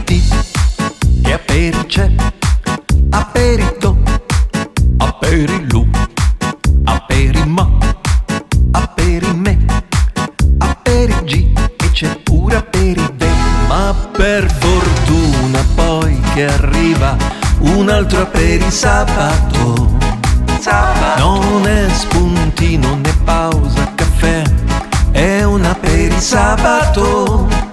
aperiti e aperice, aperito, aperilu, aperima, aperime, aperigi e c'è pure aperide. Ma per fortuna poi che arriva un altro aperisabato. Non è spuntino né pausa caffè, è un aperisabato.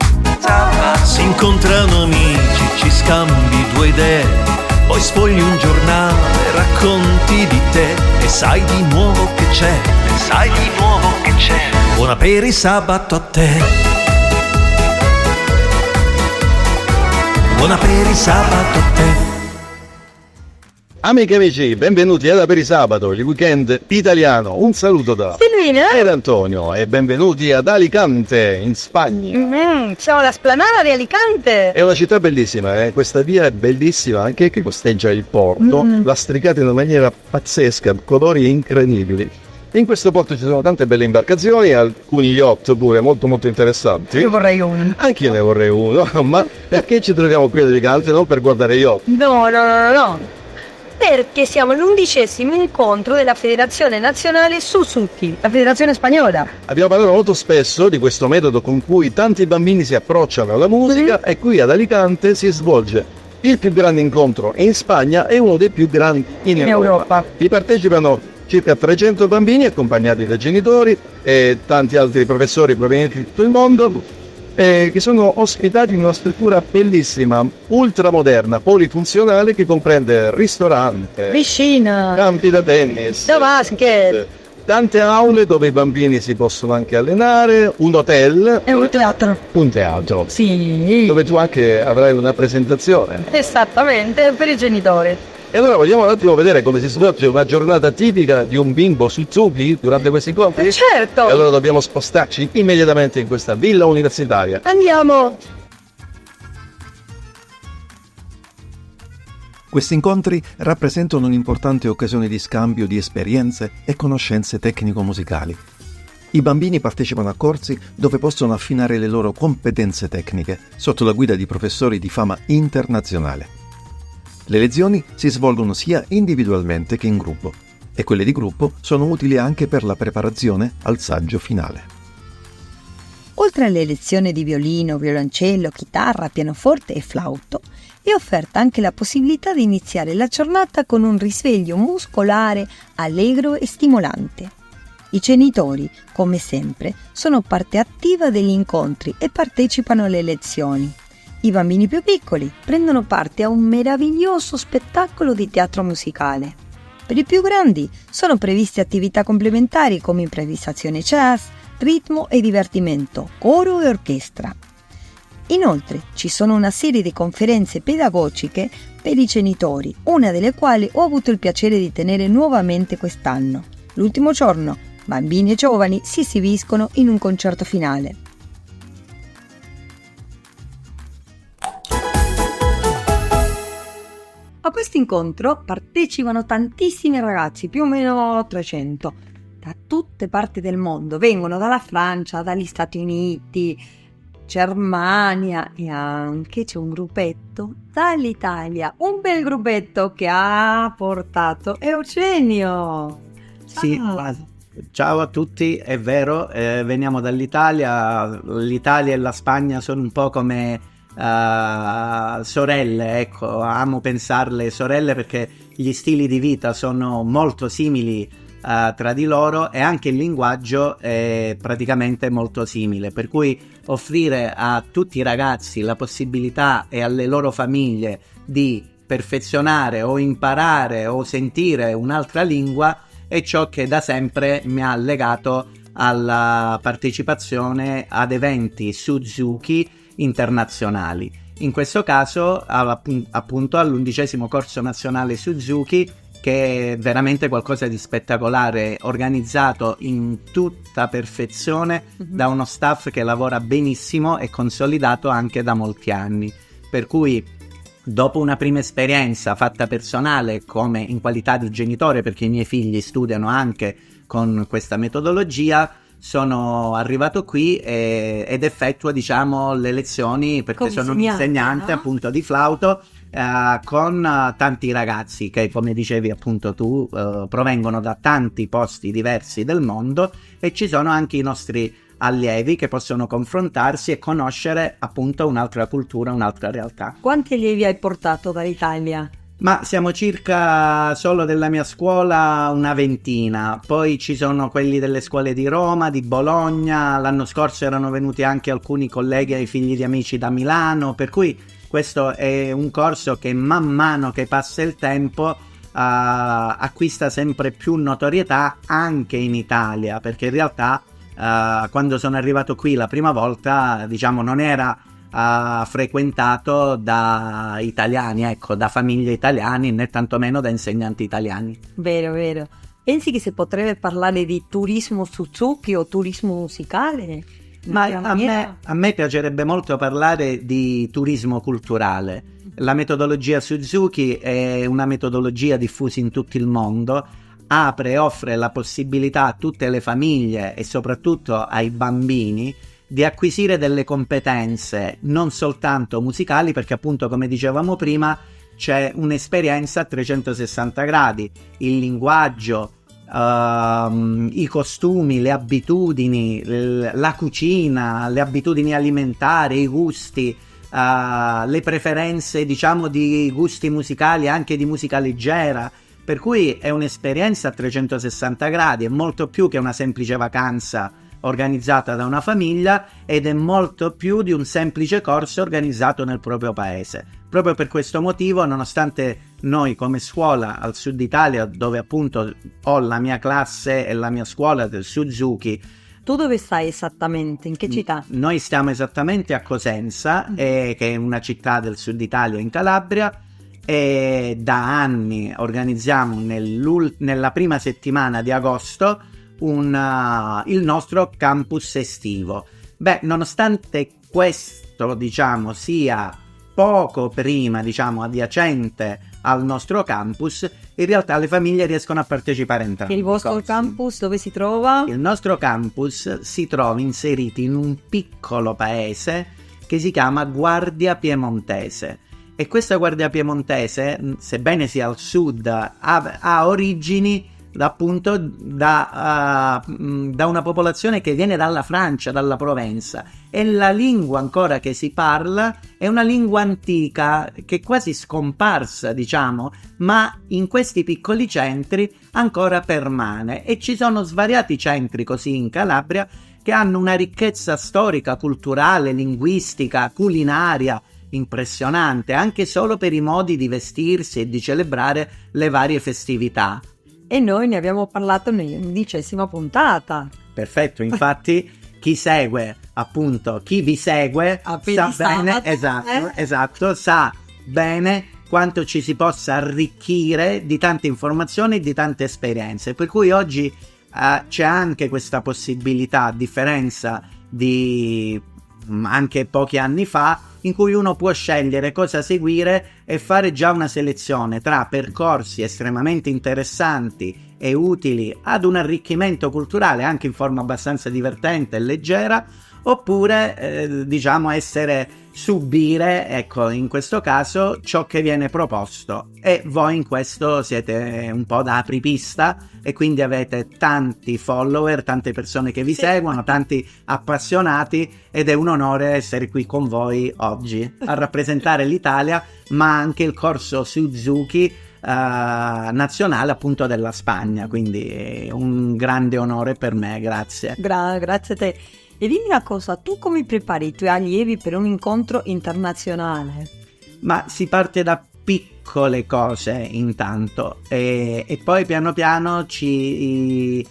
Si incontrano amici, ci scambi due idee, poi sfogli un giornale, racconti di te e sai di nuovo che c'è, buon aperisabato a te. Buon aperisabato a te. Amiche e amici, benvenuti ad Aperisabato, il weekend italiano. Un saluto da Silvina ed Antonio e benvenuti ad Alicante, in Spagna. siamo alla Splanada di Alicante. È una città bellissima, questa via è bellissima anche che costeggia il porto, lastricata in una maniera pazzesca, colori incredibili. In questo porto ci sono tante belle imbarcazioni, alcuni yacht pure molto molto interessanti. Io vorrei uno. Anch'io ne vorrei uno, ma perché ci troviamo qui ad Alicante? Non per guardare yacht. No. Perché siamo all'11° incontro della Federazione Nazionale Suzuki, la federazione spagnola. Abbiamo parlato molto spesso di questo metodo con cui tanti bambini si approcciano alla musica e qui ad Alicante si svolge il più grande incontro in Spagna e uno dei più grandi in Europa. Vi partecipano circa 300 bambini accompagnati dai genitori e tanti altri professori provenienti da tutto il mondo che sono ospitati in una struttura bellissima, ultramoderna, polifunzionale che comprende ristorante, Piscina, campi da tennis, da basket, tante aule dove i bambini si possono anche allenare, un hotel e un teatro. Un teatro, Sì, dove tu anche avrai una presentazione. esattamente, per i genitori. E allora vogliamo un attimo vedere come si svolge una giornata tipica di un bimbo Suzuki durante questi incontri? Certo. E allora dobbiamo spostarci immediatamente in questa villa universitaria. Andiamo. Questi incontri rappresentano un'importante occasione di scambio di esperienze e conoscenze tecnico-musicali. I bambini partecipano a corsi dove possono affinare le loro competenze tecniche sotto la guida di professori di fama internazionale. Le lezioni si svolgono sia individualmente che in gruppo e quelle di gruppo sono utili anche per la preparazione al saggio finale. Oltre alle lezioni di violino, violoncello, chitarra, pianoforte e flauto, è offerta anche la possibilità di iniziare la giornata con un risveglio muscolare allegro e stimolante. I genitori, come sempre, sono parte attiva degli incontri e partecipano alle lezioni. I bambini più piccoli prendono parte a un meraviglioso spettacolo di teatro musicale. Per i più grandi sono previste attività complementari come improvvisazione jazz, ritmo e divertimento, coro e orchestra. Inoltre ci sono una serie di conferenze pedagogiche per i genitori, una delle quali ho avuto il piacere di tenere nuovamente quest'anno. L'ultimo giorno, bambini e giovani si esibiscono in un concerto finale. A questo incontro partecipano tantissimi ragazzi, più o meno 300, da tutte parti del mondo. Vengono dalla Francia, dagli Stati Uniti, Germania e anche c'è un gruppetto dall'Italia, un bel gruppetto che ha portato Eugenio. Sì, ciao a tutti, è vero, veniamo dall'Italia. L'Italia e la Spagna sono un po' come sorelle, ecco, amo pensarle sorelle perché gli stili di vita sono molto simili tra di loro e anche il linguaggio è praticamente molto simile, per cui offrire a tutti i ragazzi la possibilità e alle loro famiglie di perfezionare o imparare o sentire un'altra lingua è ciò che da sempre mi ha legato alla partecipazione ad eventi Suzuki internazionali. In questo caso appunto all'11° corso nazionale Suzuki, che è veramente qualcosa di spettacolare, organizzato in tutta perfezione da uno staff che lavora benissimo e consolidato anche da molti anni, per cui dopo una prima esperienza fatta personale come in qualità di genitore, perché i miei figli studiano anche con questa metodologia, sono arrivato qui ed effettuo, diciamo, le lezioni perché Come sono un insegnante, insegnante, no? appunto, di flauto con tanti ragazzi che, come dicevi appunto tu, provengono da tanti posti diversi del mondo, e ci sono anche i nostri allievi che possono confrontarsi e conoscere appunto un'altra cultura, un'altra realtà. Quanti allievi hai portato dall'Italia? Ma siamo circa, solo della mia scuola, una ventina. Poi ci sono quelli delle scuole di Roma, di Bologna. L'anno scorso erano venuti anche alcuni colleghi e figli di amici da Milano, per cui questo è un corso che man mano che passa il tempo acquista sempre più notorietà anche in Italia, perché in realtà quando sono arrivato qui la prima volta, diciamo, non era frequentato da italiani, ecco, da famiglie italiane, né tantomeno da insegnanti italiani. Vero, vero. Pensi che si potrebbe parlare di turismo Suzuki o turismo musicale? Ma a me piacerebbe molto parlare di turismo culturale. La metodologia Suzuki è una metodologia diffusa in tutto il mondo, apre e offre la possibilità a tutte le famiglie e soprattutto ai bambini di acquisire delle competenze non soltanto musicali, perché appunto, come dicevamo prima, c'è un'esperienza a 360 gradi, il linguaggio, i costumi, le abitudini, la cucina, le abitudini alimentari, i gusti, le preferenze, diciamo, di gusti musicali, anche di musica leggera, per cui è un'esperienza a 360 gradi, è molto più che una semplice vacanza organizzata da una famiglia, ed è molto più di un semplice corso organizzato nel proprio paese. Proprio per questo motivo, nonostante noi come scuola al sud Italia, dove appunto ho la mia classe e la mia scuola del Suzuki. Tu dove stai esattamente? In che città? Noi stiamo esattamente a Cosenza, che è una città del sud Italia in Calabria, e da anni organizziamo nella prima settimana di agosto il nostro campus estivo. Beh, nonostante questo, diciamo, sia poco prima, diciamo, adiacente al nostro campus, in realtà le famiglie riescono a partecipare entrambi. Il vostro campus dove si trova? Il nostro campus si trova inserito in un piccolo paese che si chiama Guardia Piemontese, e questa Guardia Piemontese, sebbene sia al sud, ha origini appunto da una popolazione che viene dalla Francia, dalla Provenza, e la lingua ancora che si parla è una lingua antica che è quasi scomparsa, diciamo, ma in questi piccoli centri ancora permane, e ci sono svariati centri così in Calabria che hanno una ricchezza storica, culturale, linguistica, culinaria impressionante, anche solo per i modi di vestirsi e di celebrare le varie festività. E noi ne abbiamo parlato nell'11ª puntata. Perfetto, infatti chi segue, appunto, chi vi segue sa bene, esatto, sa bene quanto ci si possa arricchire di tante informazioni e di tante esperienze, per cui oggi c'è anche questa possibilità, a differenza di anche pochi anni fa, in cui uno può scegliere cosa seguire e fare già una selezione tra percorsi estremamente interessanti e utili ad un arricchimento culturale anche in forma abbastanza divertente e leggera, oppure diciamo subire, ecco, in questo caso ciò che viene proposto, e voi in questo siete un po' da apripista e quindi avete tanti follower, tante persone che vi seguono, tanti appassionati, ed è un onore essere qui con voi oggi a rappresentare l'Italia, ma anche il corso Suzuki nazionale appunto della Spagna, quindi è un grande onore per me, grazie. Grazie a te. E dimmi una cosa, tu come prepari i tuoi allievi per un incontro internazionale? Ma si parte da piccole cose intanto, e poi piano piano si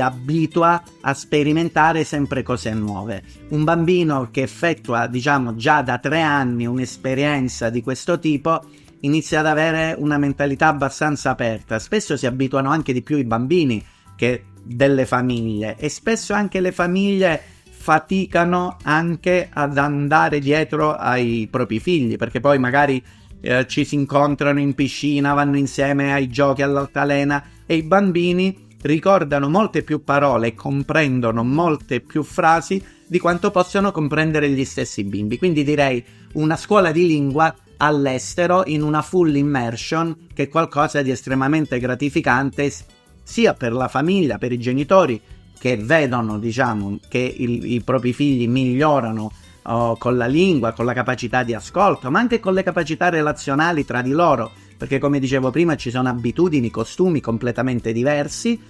abitua a sperimentare sempre cose nuove. Un bambino che effettua, diciamo, già da 3 anni un'esperienza di questo tipo inizia ad avere una mentalità abbastanza aperta. Spesso si abituano anche di più i bambini che delle famiglie, e spesso anche le famiglie faticano anche ad andare dietro ai propri figli, perché poi magari ci si incontrano in piscina, vanno insieme ai giochi all'altalena, e i bambini ricordano molte più parole e comprendono molte più frasi di quanto possano comprendere gli stessi bimbi. Quindi direi una scuola di lingua all'estero in una full immersion, che è qualcosa di estremamente gratificante sia per la famiglia, per i genitori che vedono, diciamo, che i propri figli migliorano con la lingua, con la capacità di ascolto, ma anche con le capacità relazionali tra di loro, perché come dicevo prima ci sono abitudini, costumi completamente diversi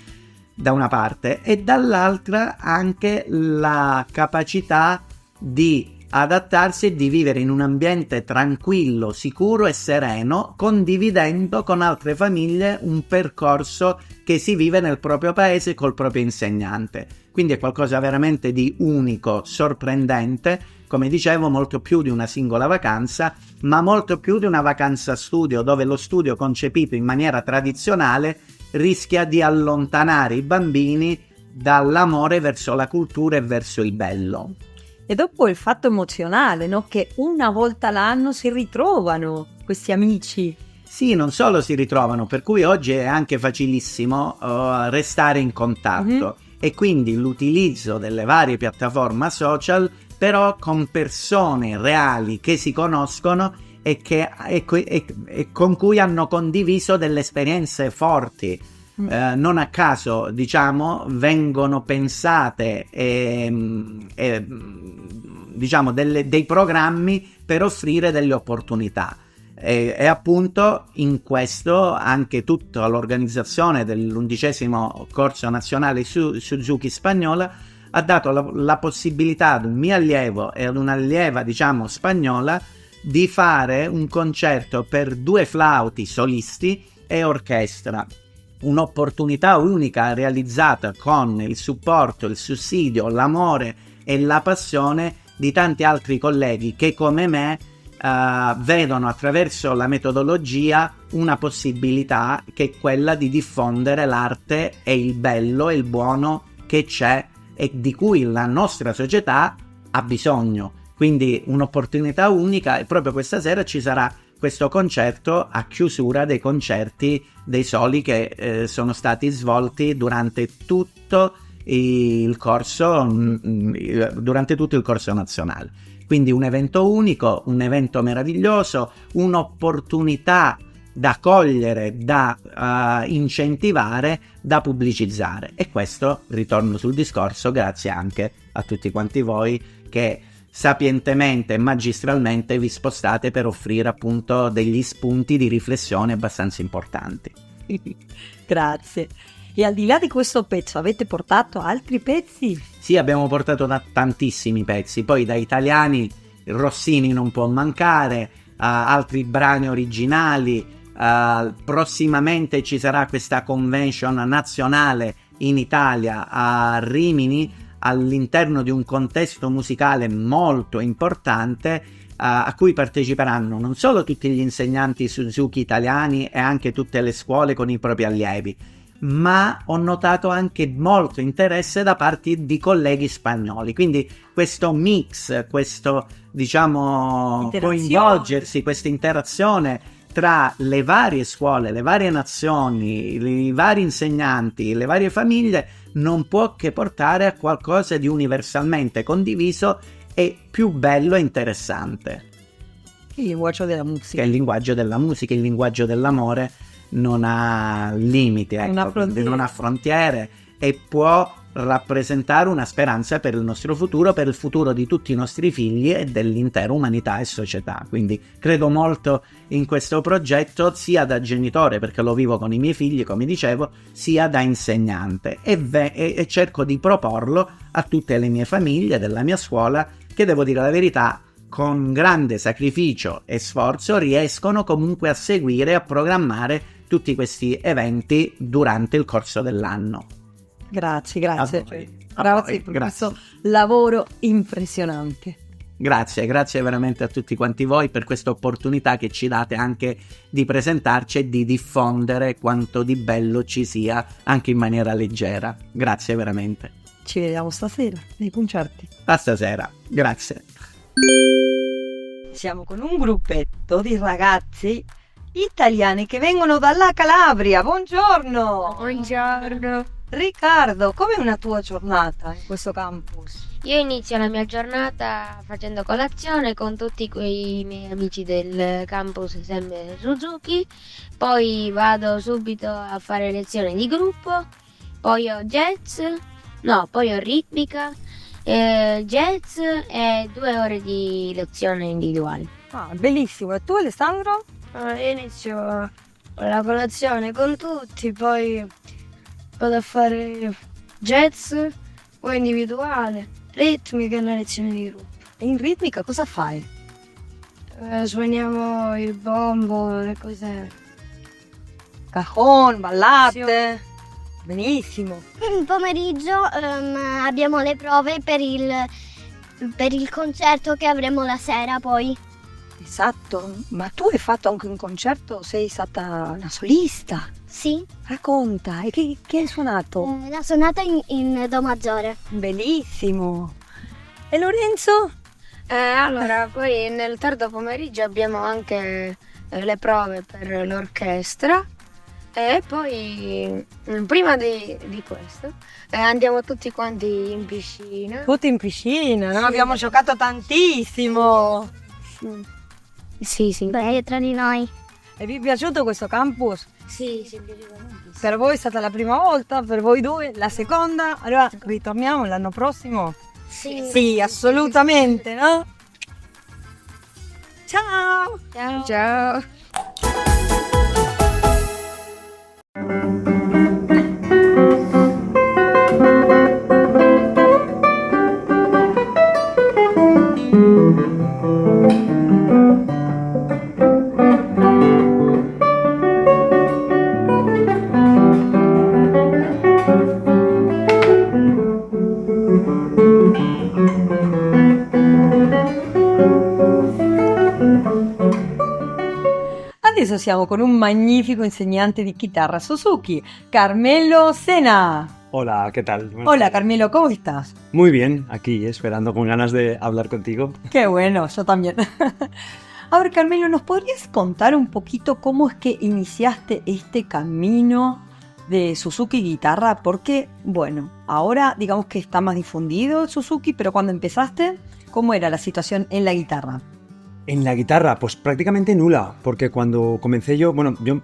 da una parte, e dall'altra anche la capacità di adattarsi e di vivere in un ambiente tranquillo, sicuro e sereno, condividendo con altre famiglie un percorso che si vive nel proprio paese col proprio insegnante. Quindi è qualcosa veramente di unico, sorprendente, come dicevo, molto più di una singola vacanza, ma molto più di una vacanza studio, dove lo studio concepito in maniera tradizionale rischia di allontanare i bambini dall'amore verso la cultura e verso il bello. E dopo il fatto emozionale, no? Che una volta l'anno si ritrovano questi amici. Sì, non solo si ritrovano, per cui oggi è anche facilissimo restare in contatto, e quindi l'utilizzo delle varie piattaforme social, però con persone reali che si conoscono e con cui hanno condiviso delle esperienze forti. Non a caso, diciamo, vengono pensate diciamo dei programmi per offrire delle opportunità, e appunto in questo anche tutta l'organizzazione dell'11° corso nazionale Suzuki spagnola ha dato la possibilità ad un mio allievo e ad un'allieva, diciamo, spagnola, di fare un concerto per 2 flauti solisti e orchestra. Un'opportunità unica realizzata con il supporto, il sussidio, l'amore e la passione di tanti altri colleghi che come me vedono attraverso la metodologia una possibilità, che è quella di diffondere l'arte e il bello e il buono che c'è e di cui la nostra società ha bisogno. Quindi un'opportunità unica, e proprio questa sera ci sarà questo concerto a chiusura dei concerti dei soli che sono stati svolti durante tutto il corso nazionale. Quindi un evento unico, un evento meraviglioso, un'opportunità da cogliere, da incentivare, da pubblicizzare. E questo, ritorno sul discorso, grazie anche a tutti quanti voi che sapientemente e magistralmente vi spostate per offrire appunto degli spunti di riflessione abbastanza importanti. Grazie. E al di là di questo pezzo avete portato altri pezzi? Sì, abbiamo portato tantissimi pezzi, poi da italiani Rossini non può mancare, altri brani originali, prossimamente ci sarà questa convention nazionale in Italia a Rimini, all'interno di un contesto musicale molto importante, a cui parteciperanno non solo tutti gli insegnanti Suzuki italiani e anche tutte le scuole con i propri allievi, ma ho notato anche molto interesse da parte di colleghi spagnoli. Quindi questo mix, questo, diciamo, coinvolgersi, questa interazione tra le varie scuole, le varie nazioni, i vari insegnanti, le varie famiglie, non può che portare a qualcosa di universalmente condiviso e più bello e interessante. Il linguaggio della musica. Che è il linguaggio della musica, il linguaggio dell'amore non ha limiti, non ha frontiere, e può rappresentare una speranza per il nostro futuro, per il futuro di tutti i nostri figli e dell'intera umanità e società. Quindi credo molto in questo progetto, sia da genitore, perché lo vivo con i miei figli, come dicevo, sia da insegnante, e cerco di proporlo a tutte le mie famiglie della mia scuola, che, devo dire la verità, con grande sacrificio e sforzo riescono comunque a seguire e a programmare tutti questi eventi durante il corso dell'anno. Grazie Grazie per questo lavoro impressionante. Grazie veramente a tutti quanti voi per questa opportunità che ci date anche di presentarci e di diffondere quanto di bello ci sia anche in maniera leggera. Grazie veramente. Ci vediamo stasera nei concerti. A stasera, grazie. Siamo con un gruppetto di ragazzi italiani che vengono dalla Calabria. Buongiorno! Buongiorno. Riccardo, com'è una tua giornata in questo campus? Io inizio la mia giornata facendo colazione con tutti quei miei amici del campus sempre Suzuki, poi vado subito a fare lezioni di gruppo, poi ho poi ho ritmica, jazz e 2 ore di lezione individuale. Ah, bellissimo. E tu, Alessandro? Io inizio la colazione con tutti, poi vado a fare jazz o individuale, ritmica e una lezione di gruppo. E in ritmica cosa fai? Suoniamo il bombo, le cose. Cajon, ballate? Benissimo. Il pomeriggio abbiamo le prove per il concerto che avremo la sera poi. Esatto, ma tu hai fatto anche un concerto, sei stata una solista. Sì, Racconta, e che hai suonato? la sonata in Do maggiore. Bellissimo. E Lorenzo? Allora, poi nel tardo pomeriggio abbiamo anche le prove per l'orchestra e poi prima di questo andiamo tutti quanti in piscina. Tutti in piscina, no? Sì. Abbiamo giocato tantissimo. Sì, sì. Beh, tra di noi. E vi è piaciuto questo campus? Sì, semplicemente. Per voi è stata la prima volta, per voi due la seconda. Allora ritorniamo l'anno prossimo? Sì. Sì, assolutamente, no? Ciao! Ciao. Ciao. Adesso siamo con un magnifico insegnante di chitarra Suzuki, Carmelo Sena. Hola, ¿qué tal? Hola Carmelo, ¿cómo estás? Muy bien, aquí esperando con ganas de hablar contigo. Qué bueno, yo también. A ver, Carmelo, ¿nos podrías contar un poquito cómo es que iniciaste este camino de Suzuki Guitarra? Porque, bueno, ahora digamos que está más difundido el Suzuki, pero cuando empezaste, ¿cómo era la situación en la guitarra? En la guitarra, pues prácticamente nula, porque cuando comencé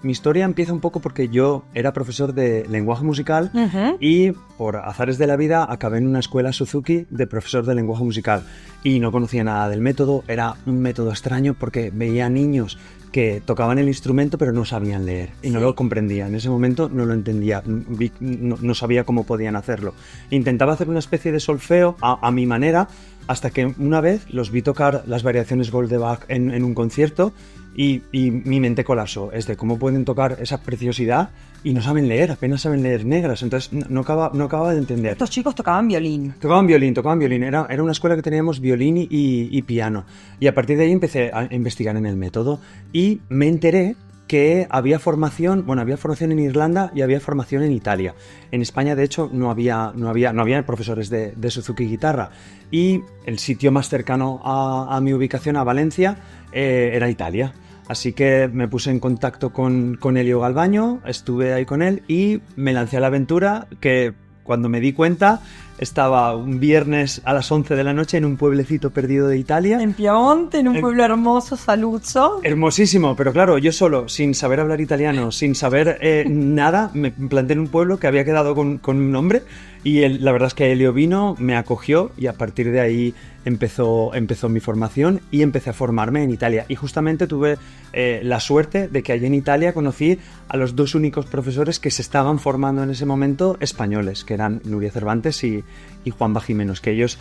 mi historia empieza un poco porque yo era profesor de lenguaje musical y por azares de la vida acabé en una escuela Suzuki de profesor de lenguaje musical y no conocía nada del método, era un método extraño porque veía niños que tocaban el instrumento pero no sabían leer y no lo comprendía, en ese momento no lo entendía, no sabía cómo podían hacerlo. Intentaba hacer una especie de solfeo a mi manera, hasta que una vez los vi tocar las variaciones Gold de Bach en un concierto y mi mente colapsó. Es de cómo pueden tocar esa preciosidad y no saben leer, apenas saben leer negras. Entonces no acababa de entender. Estos chicos tocaban violín. Tocaban violín. Era una escuela que teníamos violín y piano. Y a partir de ahí empecé a investigar en el método y me enteré que había formación en Irlanda y había formación en Italia. En España, de hecho, no había profesores de Suzuki Guitarra y el sitio más cercano a mi ubicación, a Valencia, era Italia. Así que me puse en contacto con Elio Galvaño, estuve ahí con él y me lancé a la aventura que cuando me di cuenta estaba un viernes a las 11 de la noche en un pueblecito perdido de Italia. En Piemonte, en un pueblo hermoso, Saluzzo. Hermosísimo, pero claro, yo solo, sin saber hablar italiano, sin saber nada, me planté en un pueblo que había quedado con un nombre y la verdad es que Elio vino, me acogió y a partir de ahí empezó mi formación y empecé a formarme en Italia. Y justamente tuve la suerte de que allí en Italia conocí a los dos únicos profesores que se estaban formando en ese momento españoles, que eran Nuria Cervantes y Juanba Jiménez, que ellos,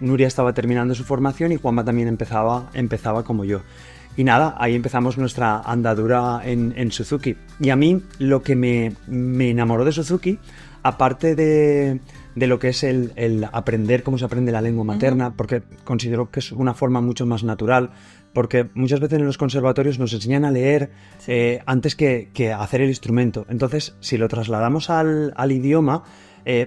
Nuria estaba terminando su formación y Juanba también empezaba como yo. Y nada, ahí empezamos nuestra andadura en Suzuki. Y a mí lo que me enamoró de Suzuki, aparte de lo que es el aprender cómo se aprende la lengua materna, porque considero que es una forma mucho más natural, porque muchas veces en los conservatorios nos enseñan a leer antes que hacer el instrumento. Entonces, si lo trasladamos al idioma,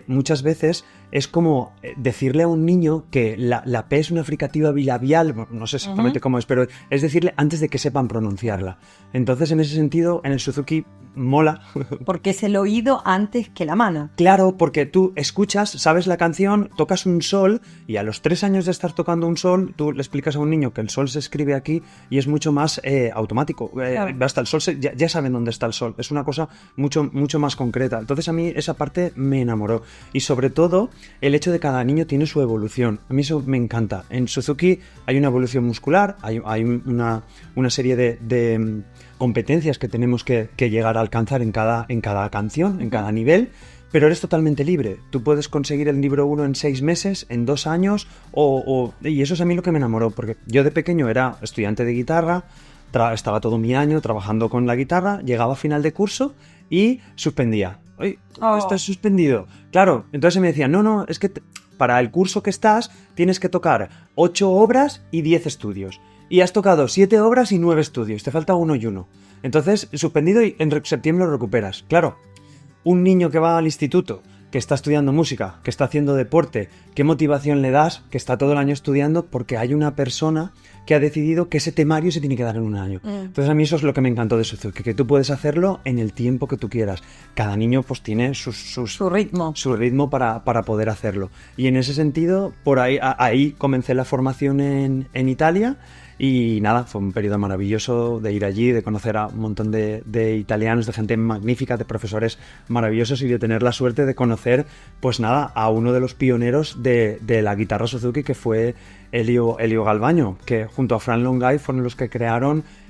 muchas veces es como decirle a un niño que la P es una fricativa bilabial, no sé exactamente cómo es, pero es decirle antes de que sepan pronunciarla. Entonces, en ese sentido, en el Suzuki mola. Porque es el oído antes que la mano. Claro, porque tú escuchas, sabes la canción, tocas un sol y a los 3 años de estar tocando un sol, tú le explicas a un niño que el sol se escribe aquí y es mucho más automático. Basta, el sol ya saben dónde está el sol. Es una cosa mucho, mucho más concreta. Entonces a mí esa parte me enamoró. Y sobre todo el hecho de que cada niño tiene su evolución. A mí eso me encanta. En Suzuki hay una evolución muscular, hay una serie de competencias que tenemos que llegar a alcanzar en cada canción, en cada nivel, pero eres totalmente libre. Tú puedes conseguir el libro 1 en 6 meses, en 2 años, y eso es a mí lo que me enamoró, porque yo de pequeño era estudiante de guitarra, estaba todo mi año trabajando con la guitarra, llegaba a final de curso y suspendía. ¡Ay, estás suspendido! Claro, entonces me decían, no, es que para el curso que estás tienes que tocar 8 obras y 10 estudios. Y has tocado 7 obras y 9 estudios, te falta 1 y 1. Entonces, suspendido y en septiembre lo recuperas. Claro, un niño que va al instituto, que está estudiando música, que está haciendo deporte, ¿qué motivación le das? Que está todo el año estudiando porque hay una persona que ha decidido que ese temario se tiene que dar en un año. Entonces a mí eso es lo que me encantó de Suzuki, que tú puedes hacerlo en el tiempo que tú quieras. Cada niño pues tiene su ritmo para poder hacerlo. Y en ese sentido, por ahí comencé la formación en Italia. Y nada, fue un periodo maravilloso de ir allí, de conocer a un montón de italianos, de gente magnífica, de profesores maravillosos y de tener la suerte de conocer, pues nada, a uno de los pioneros de la guitarra Suzuki, que fue Elio Galvagno, que junto a Fran Longay fueron los que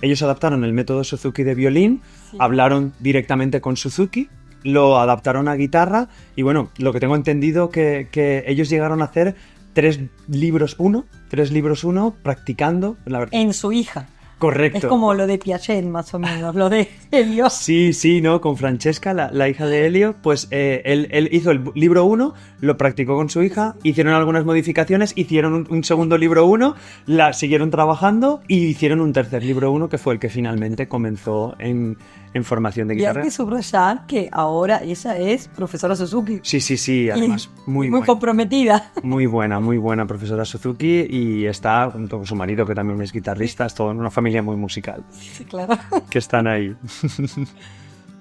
ellos adaptaron el método Suzuki de violín, hablaron directamente con Suzuki, lo adaptaron a guitarra y bueno, lo que tengo entendido que ellos llegaron a hacer 3 libros 1 practicando en su hija. Correcto. Es como lo de Piaget, más o menos, lo de Elio. Sí, ¿no? Con Francesca, la hija de Elio, pues él hizo el libro 1, lo practicó con su hija, hicieron algunas modificaciones, hicieron un segundo libro 1, la siguieron trabajando y hicieron un tercer libro 1 que fue el que finalmente comenzó en formación de guitarra. Y hay que subrayar que ahora ella es profesora Suzuki. Sí, además muy comprometida. Muy buena profesora Suzuki y está junto con su marido, que también es guitarrista, es toda una familia muy musical. Sí, claro. Que están ahí.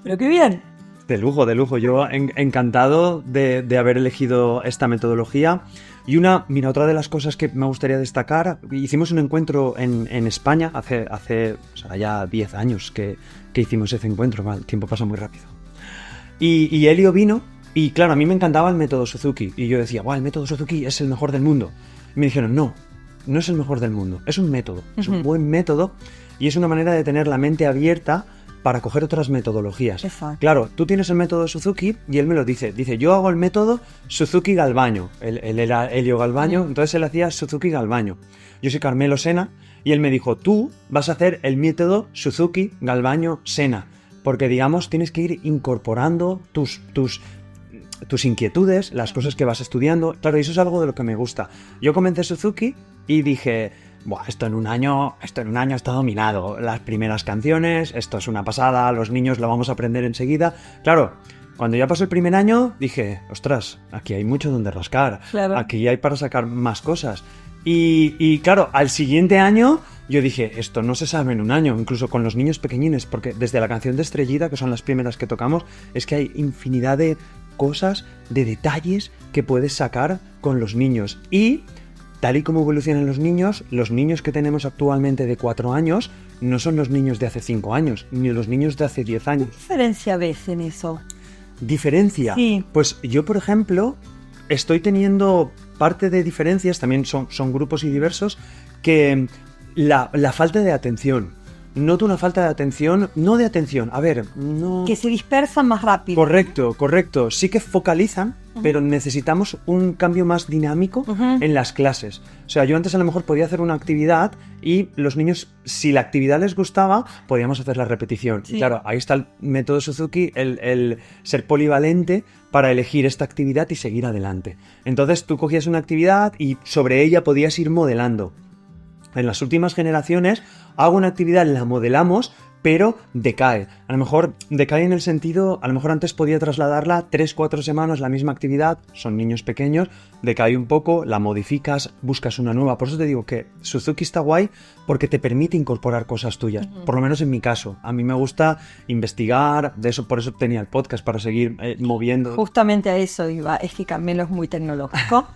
Pero qué bien. De lujo. Yo encantado de haber elegido esta metodología. Y otra de las cosas que me gustaría destacar, hicimos un encuentro en España hace ya 10 años que hicimos ese encuentro, el tiempo pasa muy rápido. Y Elio vino, y claro, a mí me encantaba el método Suzuki, y yo decía, el método Suzuki es el mejor del mundo. Y me dijeron, no es el mejor del mundo, es un método, es un buen método, y es una manera de tener la mente abierta para coger otras metodologías. Exacto. Claro, tú tienes el método Suzuki y él me lo dice, yo hago el método Suzuki Galvagno, él era Elio Galvagno, entonces él hacía Suzuki Galvagno. Yo soy Carmelo Sena y él me dijo, tú vas a hacer el método Suzuki Galvagno Sena, porque digamos tienes que ir incorporando tus inquietudes, las cosas que vas estudiando. Claro, y eso es algo de lo que me gusta. Yo comencé Suzuki y dije, esto en un año está dominado. Las primeras canciones, esto es una pasada, los niños lo vamos a aprender enseguida. Claro, cuando ya pasó el primer año, dije, ostras, aquí hay mucho donde rascar. Claro. Aquí hay para sacar más cosas. Y claro, al siguiente año yo dije, esto no se sabe en un año, incluso con los niños pequeñines, porque desde la canción de Estrellita, que son las primeras que tocamos, es que hay infinidad de cosas, de detalles que puedes sacar con los niños. Y tal y como evolucionan los niños que tenemos actualmente de 4 años no son los niños de hace 5 años, ni los niños de hace 10 años. ¿Qué diferencia ves en eso? ¿Diferencia? Sí. Pues yo, por ejemplo, estoy teniendo parte de diferencias, también son grupos y diversos, que la falta de atención. Noto una falta de atención, no de atención, no... Que se dispersan más rápido. Correcto. Sí que focalizan, pero necesitamos un cambio más dinámico en las clases. O sea, yo antes a lo mejor podía hacer una actividad y los niños, si la actividad les gustaba, podíamos hacer la repetición. Sí. Y claro, ahí está el método Suzuki, el ser polivalente para elegir esta actividad y seguir adelante. Entonces tú cogías una actividad y sobre ella podías ir modelando. En las últimas generaciones hago una actividad, la modelamos, pero decae. A lo mejor decae en el sentido, a lo mejor antes podía trasladarla 3-4 semanas la misma actividad, son niños pequeños, decae un poco, la modificas, buscas una nueva. Por eso te digo que Suzuki está guay porque te permite incorporar cosas tuyas, por lo menos en mi caso. A mí me gusta investigar, por eso tenía el podcast, para seguir moviendo. Justamente a eso iba, es que Carmelo es muy tecnológico,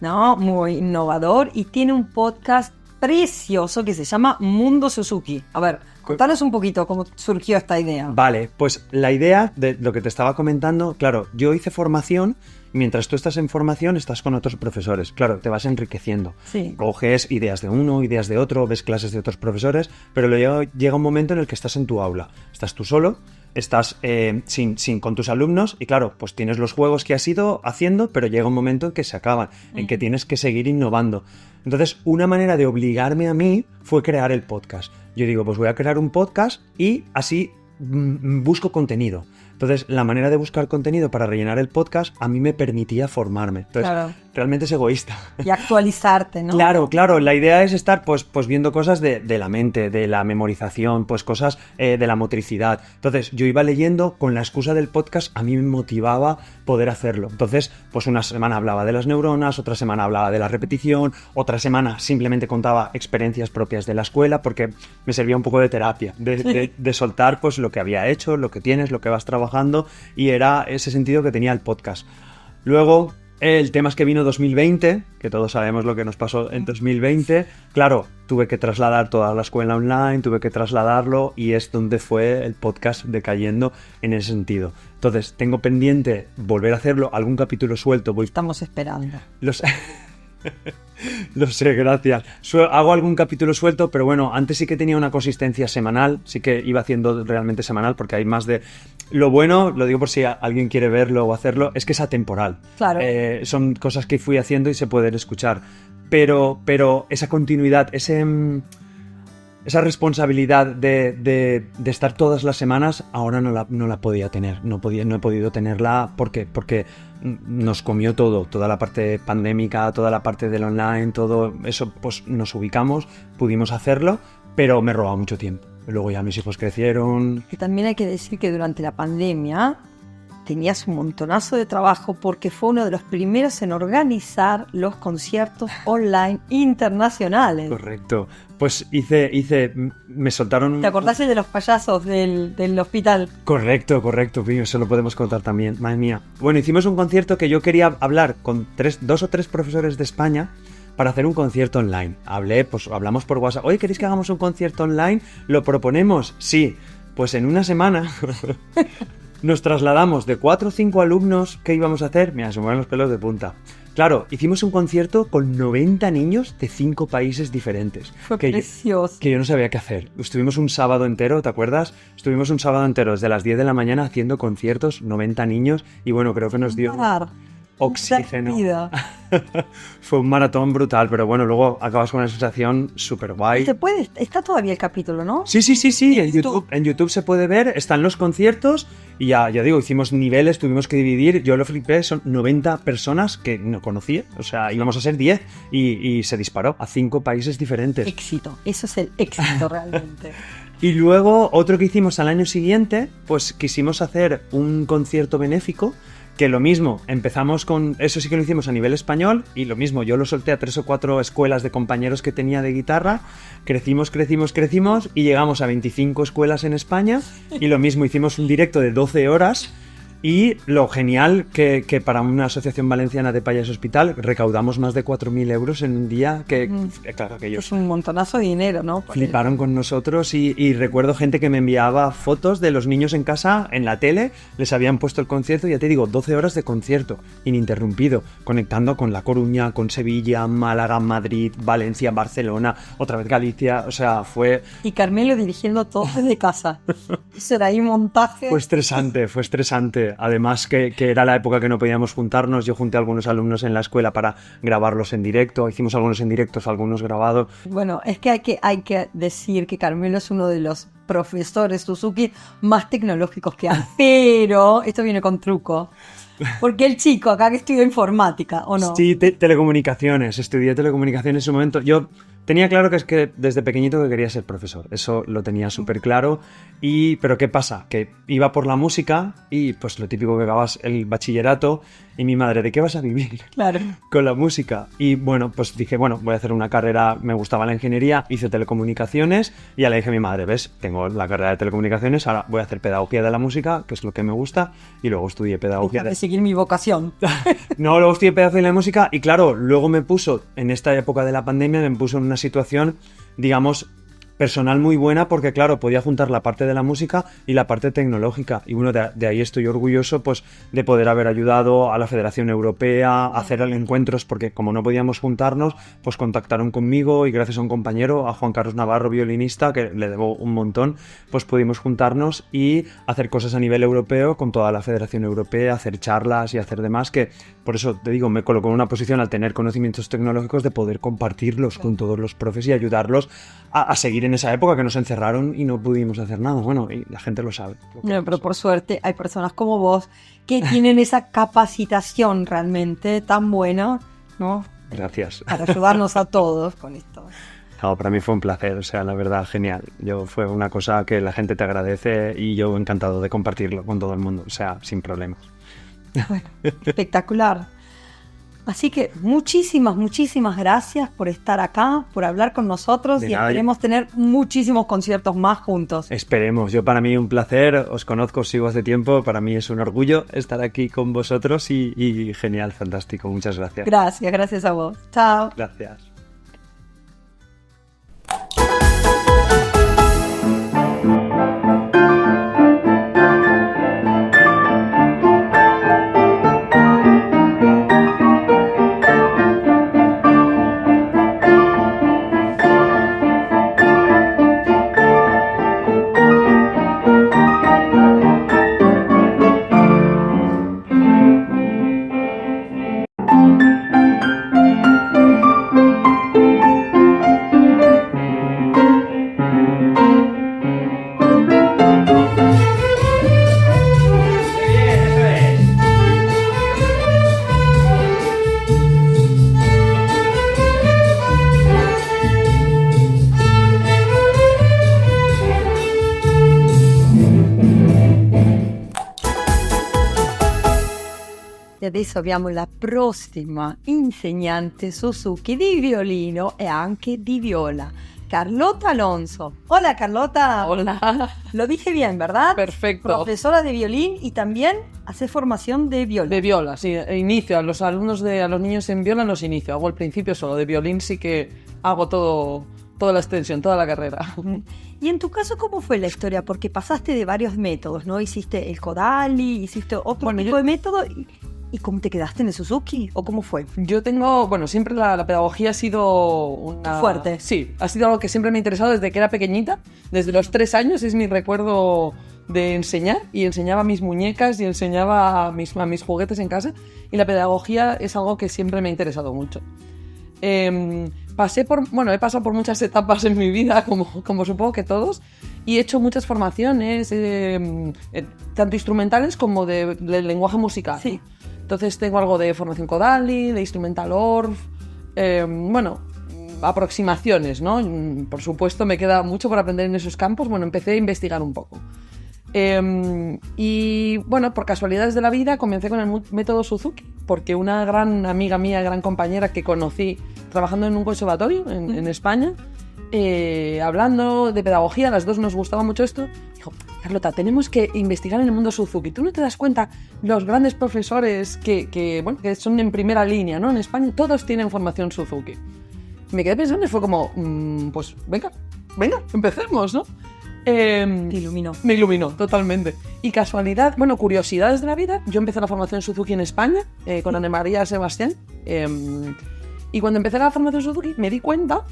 ¿no? Muy innovador y tiene un podcast precioso que se llama Mundo Suzuki. A ver, contanos un poquito cómo surgió esta idea. Vale, pues la idea de lo que te estaba comentando, claro, yo hice formación, mientras tú estás en formación estás con otros profesores, claro, te vas enriqueciendo. Sí. Coges ideas de uno, ideas de otro, ves clases de otros profesores, pero luego llega un momento en el que estás en tu aula, estás tú solo, estás con tus alumnos y claro, pues tienes los juegos que has ido haciendo, pero llega un momento en que se acaban, en que tienes que seguir innovando. Entonces, una manera de obligarme a mí fue crear el podcast. Yo digo, pues voy a crear un podcast y así busco contenido. Entonces, la manera de buscar contenido para rellenar el podcast a mí me permitía formarme. Entonces, claro, realmente es egoísta. Y actualizarte, ¿no? Claro, la idea es estar pues viendo cosas de la mente, de la memorización, pues cosas de la motricidad. Entonces, yo iba leyendo, con la excusa del podcast, a mí me motivaba poder hacerlo. Entonces, pues una semana hablaba de las neuronas, otra semana hablaba de la repetición, otra semana simplemente contaba experiencias propias de la escuela, porque me servía un poco de terapia, de soltar pues lo que había hecho, lo que tienes, lo que vas trabajando, y era ese sentido que tenía el podcast. Luego, el tema es que vino 2020, que todos sabemos lo que nos pasó en 2020. Claro, tuve que trasladar toda la escuela online, tuve que trasladarlo y es donde fue el podcast decayendo en ese sentido. Entonces, tengo pendiente volver a hacerlo, algún capítulo suelto. Estamos esperando. Lo sé, gracias. Hago algún capítulo suelto, pero bueno, antes sí que tenía una consistencia semanal, sí que iba haciendo realmente semanal, porque hay más de... Lo bueno, lo digo por si alguien quiere verlo o hacerlo, es que es atemporal. Claro. Son cosas que fui haciendo y se pueden escuchar. Pero esa continuidad, esa responsabilidad de estar todas las semanas, ahora no la podía tener. No he podido tenerla porque nos comió toda la parte pandémica, toda la parte del online, todo eso, pues nos ubicamos, pudimos hacerlo, pero me robaba mucho tiempo. Luego ya mis hijos crecieron. Y también hay que decir que durante la pandemia tenías un montonazo de trabajo porque fue uno de los primeros en organizar los conciertos online internacionales. Correcto. Pues me soltaron... ¿Te acordás de los payasos del hospital? Correcto, eso lo podemos contar también, madre mía. Bueno, hicimos un concierto que yo quería hablar con 2 o 3 profesores de España para hacer un concierto online. Hablamos por WhatsApp. Oye, ¿queréis que hagamos un concierto online? ¿Lo proponemos? Sí. Pues en una semana... Nos trasladamos de 4 o 5 alumnos. ¿Qué íbamos a hacer? Mira, se me van los pelos de punta. Claro, hicimos un concierto con 90 niños de 5 países diferentes. Fue precioso. Que yo no sabía qué hacer. Estuvimos un sábado entero, ¿te acuerdas? Estuvimos un sábado entero desde las 10 de la mañana haciendo conciertos, 90 niños, y bueno, creo que nos dio oxígeno. Fue un maratón brutal, pero bueno, luego acabas con una sensación súper guay. Está todavía el capítulo, ¿no? Sí. En YouTube se puede ver, están los conciertos y ya digo, hicimos niveles, tuvimos que dividir. Yo lo flipé, son 90 personas que no conocía, o sea, íbamos a ser 10 y se disparó a 5 países diferentes. Éxito, eso es el éxito realmente. Y luego, otro que hicimos al año siguiente, pues quisimos hacer un concierto benéfico. Que lo mismo, empezamos con... Eso sí que lo hicimos a nivel español y lo mismo, yo lo solté a 3 o 4 escuelas de compañeros que tenía de guitarra, crecimos y llegamos a 25 escuelas en España y lo mismo, hicimos un directo de 12 horas y lo genial que para una asociación valenciana de Payas Hospital recaudamos más de 4.000 euros en un día, claro que ellos... Es un montonazo de dinero, ¿no? Fliparon con nosotros y recuerdo gente que me enviaba fotos de los niños en casa, en la tele, les habían puesto el concierto, ya te digo, 12 horas de concierto, ininterrumpido, conectando con La Coruña, con Sevilla, Málaga, Madrid, Valencia, Barcelona, otra vez Galicia, o sea, fue... Y Carmelo dirigiendo todo desde casa. Eso era ahí montaje. Fue estresante. Además que era la época que no podíamos juntarnos, yo junté a algunos alumnos en la escuela para grabarlos en directo, hicimos algunos en directos, algunos grabados. Bueno, es que hay que decir que Carmelo es uno de los profesores Suzuki más tecnológicos que hay, pero esto viene con truco. Porque el chico acá que estudió informática, ¿o no? Sí, telecomunicaciones, estudié telecomunicaciones en su momento. Yo Tenía claro que es que desde pequeñito que quería ser profesor, eso lo tenía súper claro. Pero ¿qué pasa? Que iba por la música y pues lo típico que acabas el bachillerato y mi madre, ¿de qué vas a vivir? Claro. Con la música. Y bueno, pues dije, bueno, voy a hacer una carrera, me gustaba la ingeniería, hice telecomunicaciones y ya le dije a mi madre, ¿ves? Tengo la carrera de telecomunicaciones, ahora voy a hacer pedagogía de la música, que es lo que me gusta, y luego estudié pedagogía De seguir mi vocación. No, luego estudié pedagogía de la música y claro, luego me puso, en esta época de la pandemia, me puso en una situación, digamos, personal muy buena porque claro, podía juntar la parte de la música y la parte tecnológica y bueno, de ahí estoy orgulloso pues de poder haber ayudado a la Federación Europea a hacer encuentros porque como no podíamos juntarnos, pues contactaron conmigo y gracias a un compañero, a Juan Carlos Navarro, violinista, que le debo un montón, pues pudimos juntarnos y hacer cosas a nivel europeo con toda la Federación Europea, hacer charlas y hacer demás que por eso te digo, me colocó en una posición al tener conocimientos tecnológicos de poder compartirlos con todos los profes y ayudarlos a seguir en esa época que nos encerraron y no pudimos hacer nada. Bueno, y la gente lo sabe. No, pero por suerte hay personas como vos que tienen esa capacitación realmente tan buena, ¿no? Gracias. Para ayudarnos a todos con esto. No, para mí fue un placer, o sea, la verdad, genial. Fue una cosa que la gente te agradece y yo encantado de compartirlo con todo el mundo, o sea, sin problemas. Bueno, espectacular. Así que muchísimas gracias por estar acá, por hablar con nosotros y esperemos tener muchísimos conciertos más juntos. Esperemos, para mí un placer, os conozco, os sigo hace tiempo, para mí es un orgullo estar aquí con vosotros y genial, fantástico, muchas gracias. Gracias a vos. Chao. Gracias. E adesso abbiamo la prossima insegnante Suzuki di violino e anche di viola, Carlota Alonso. Hola Carlota. Hola. Lo dije bien, ¿verdad? Perfecto. Profesora de violín y también hace formación de viola. De viola, sí. Inicio a los alumnos a los niños en viola los inicio. Hago el principio solo. De violín sí que hago toda la extensión, toda la carrera. Y en tu caso, ¿cómo fue la historia? Porque pasaste de varios métodos, ¿no? Hiciste el Kodali, hiciste otro tipo de método. ¿Y cómo te quedaste en el Suzuki? ¿O cómo fue? Yo tengo, siempre la pedagogía ha sido una... Fuerte. Sí, ha sido algo que siempre me ha interesado desde que era pequeñita. Desde los 3 años es mi recuerdo de enseñar. Y enseñaba a mis muñecas y enseñaba a mis juguetes en casa. Y la pedagogía es algo que siempre me ha interesado mucho. He pasado por muchas etapas en mi vida, como supongo que todos. Y he hecho muchas formaciones, tanto instrumentales como de lenguaje musical. Sí. Entonces tengo algo de formación Kodali, de instrumental Orff, aproximaciones, ¿no? Por supuesto me queda mucho por aprender en esos campos. Empecé a investigar un poco. Por casualidades de la vida comencé con el método Suzuki, porque una gran amiga mía, gran compañera que conocí trabajando en un conservatorio en España, hablando de pedagogía, las dos nos gustaba mucho esto, dijo, Carlota, tenemos que investigar en el mundo Suzuki. ¿Tú no te das cuenta los grandes profesores que son en primera línea, ¿no? En España todos tienen formación Suzuki? Me quedé pensando y fue como, pues venga, empecemos, ¿no? Te iluminó. Me iluminó, totalmente. Y casualidad, curiosidades de la vida, yo empecé la formación Suzuki en España, con Ana María Sebastián, y cuando empecé la formación Suzuki me di cuenta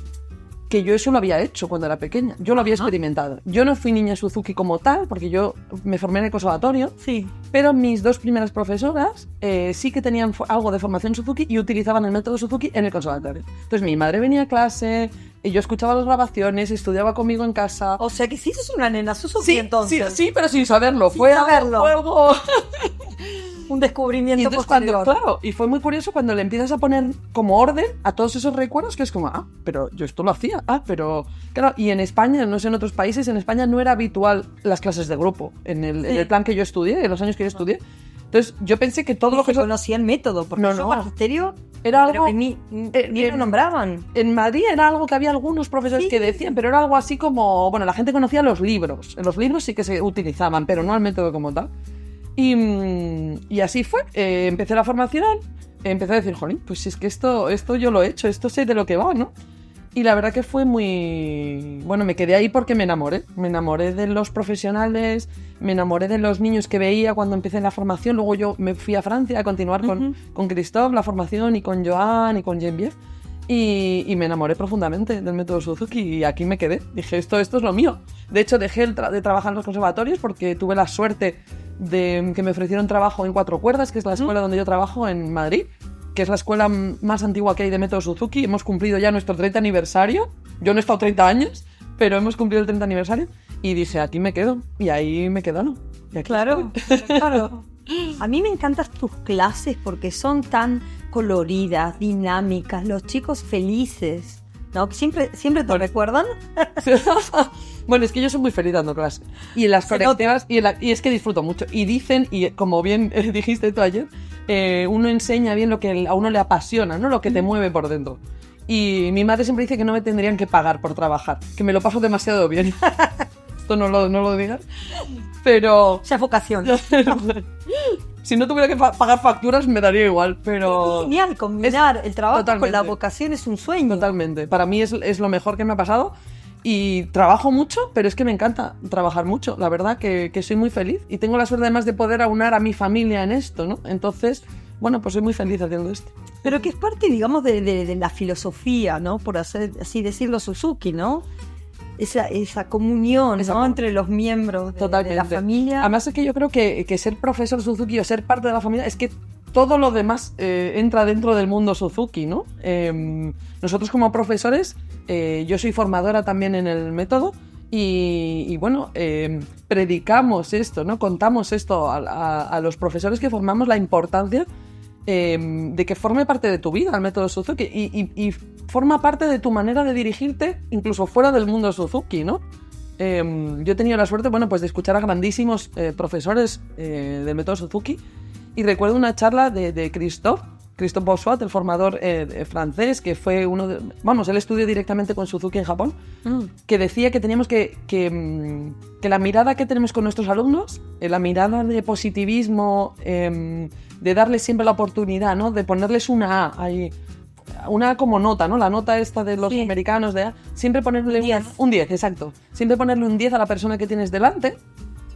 que yo eso lo había hecho cuando era pequeña. Yo lo había experimentado. Yo no fui niña Suzuki como tal, porque yo me formé en el conservatorio. Sí. Pero mis 2 primeras profesoras sí que tenían algo de formación Suzuki y utilizaban el método Suzuki en el conservatorio. Entonces mi madre venía a clase, y yo escuchaba las grabaciones, estudiaba conmigo en casa. O sea que sí sos una nena Suzuki entonces. Sí, pero sin saberlo. Sin saberlo. Fue algo... Un descubrimiento Y entonces claro, y fue muy curioso cuando le empiezas a poner como orden a todos esos recuerdos, que es como, pero yo esto lo hacía, pero claro, y en España, no sé en otros países, en España no era habitual las clases de grupo, en el plan que yo estudié, en los años que yo estudié. Entonces yo pensé que todo lo que... conocía el método, porque no, magisterio era algo... ni lo nombraban. En Madrid era algo que había algunos profesores que decían, pero era algo así como... Bueno, la gente conocía los libros. En los libros sí que se utilizaban, pero no el método como tal. Y así fue. Empecé la formación, empecé a decir, jolín, pues es que esto yo lo he hecho, esto sé de lo que va, ¿no? Y la verdad que fue muy... Bueno, me quedé ahí porque me enamoré. Me enamoré de los profesionales, me enamoré de los niños que veía cuando empecé la formación. Luego yo me fui a Francia a continuar con Christophe la formación y con Joan y con Geneviève. Y me enamoré profundamente del método Suzuki y aquí me quedé. Dije, esto es lo mío. De hecho, dejé de trabajar en los conservatorios porque tuve la suerte de que me ofrecieron trabajo en Cuatro Cuerdas, que es la escuela donde yo trabajo en Madrid, que es la escuela más antigua que hay de método Suzuki. Hemos cumplido ya nuestro 30 aniversario. Yo no he estado 30 años, pero hemos cumplido el 30 aniversario. Y dije, aquí me quedo. Y ahí me quedo, ¿no? Y aquí claro. A mí me encantan tus clases porque son tan coloridas, dinámicas, los chicos felices, ¿no? Siempre te recuerdan. Bueno, es que yo soy muy feliz dando clase. Y en las colectivas, y es que disfruto mucho. Y dicen, y como bien dijiste tú ayer, uno enseña bien lo que a uno le apasiona, ¿no? Lo que te mueve por dentro. Y mi madre siempre dice que no me tendrían que pagar por trabajar, que me lo paso demasiado bien. Esto no lo digas. Pero... Esa vocación. Si no tuviera que pagar facturas me daría igual, pero... Es genial combinar el trabajo con la vocación, es un sueño. Totalmente. Para mí es lo mejor que me ha pasado. Y trabajo mucho, pero es que me encanta trabajar mucho. La verdad que soy muy feliz. Y tengo la suerte además de poder aunar a mi familia en esto, ¿no? Entonces, bueno, pues soy muy feliz haciendo esto. Pero que es parte, digamos, de la filosofía, ¿no? Por así decirlo, Suzuki, ¿no? Esa comunión, ¿no? Entre los miembros de la familia. Además es que yo creo que ser profesor Suzuki o ser parte de la familia es que todo lo demás entra dentro del mundo Suzuki, ¿no? Nosotros como profesores, yo soy formadora también en el método y bueno, predicamos esto, ¿no? Contamos esto a los profesores que formamos, la importancia de que forme parte de tu vida el método Suzuki y forma parte de tu manera de dirigirte incluso fuera del mundo Suzuki, ¿no? Yo he tenido la suerte, bueno, pues de escuchar a grandísimos profesores del método Suzuki y recuerdo una charla de Christophe Bossuat, el formador francés, que fue uno de... Vamos, él estudió directamente con Suzuki en Japón, que decía que teníamos que la mirada que tenemos con nuestros alumnos, la mirada de positivismo, de darles siempre la oportunidad, ¿no? De ponerles una A ahí, una A como nota, ¿no? La nota esta de los americanos de A, siempre ponerle un 10, exacto. Siempre ponerle un 10 a la persona que tienes delante.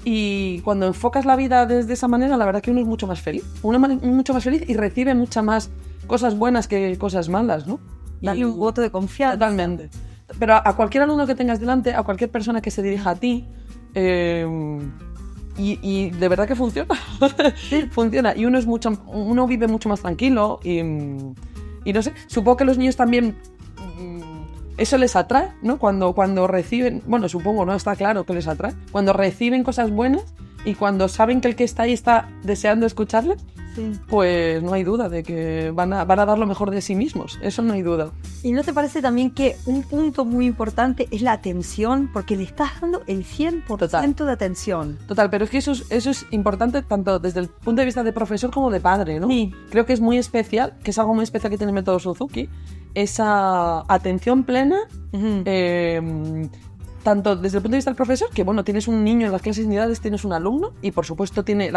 Y cuando enfocas la vida desde esa manera, la verdad que uno es mucho más feliz. Uno es mucho más feliz y recibe muchas más cosas buenas que cosas malas, ¿no? Dale un voto de confianza. Totalmente. Pero a cualquier alumno que tengas delante, a cualquier persona que se dirija a ti, y de verdad que funciona. Funciona. Y uno vive mucho más tranquilo y no sé, supongo que los niños también... Eso les atrae, ¿no? Cuando reciben, bueno, supongo, ¿no? Está claro que les atrae. Cuando reciben cosas buenas y cuando saben que el que está ahí está deseando escucharles, pues no hay duda de que van a dar lo mejor de sí mismos. Eso no hay duda. ¿Y no te parece también que un punto muy importante es la atención? Porque le estás dando el 100% de atención. Total, pero es que eso es importante tanto desde el punto de vista de profesor como de padre, ¿no? Sí. Creo que es muy especial, que es algo muy especial que tiene el método Suzuki, esa atención plena, tanto desde el punto de vista del profesor, que bueno, tienes un niño en las clases de unidades, tienes un alumno y por supuesto tiene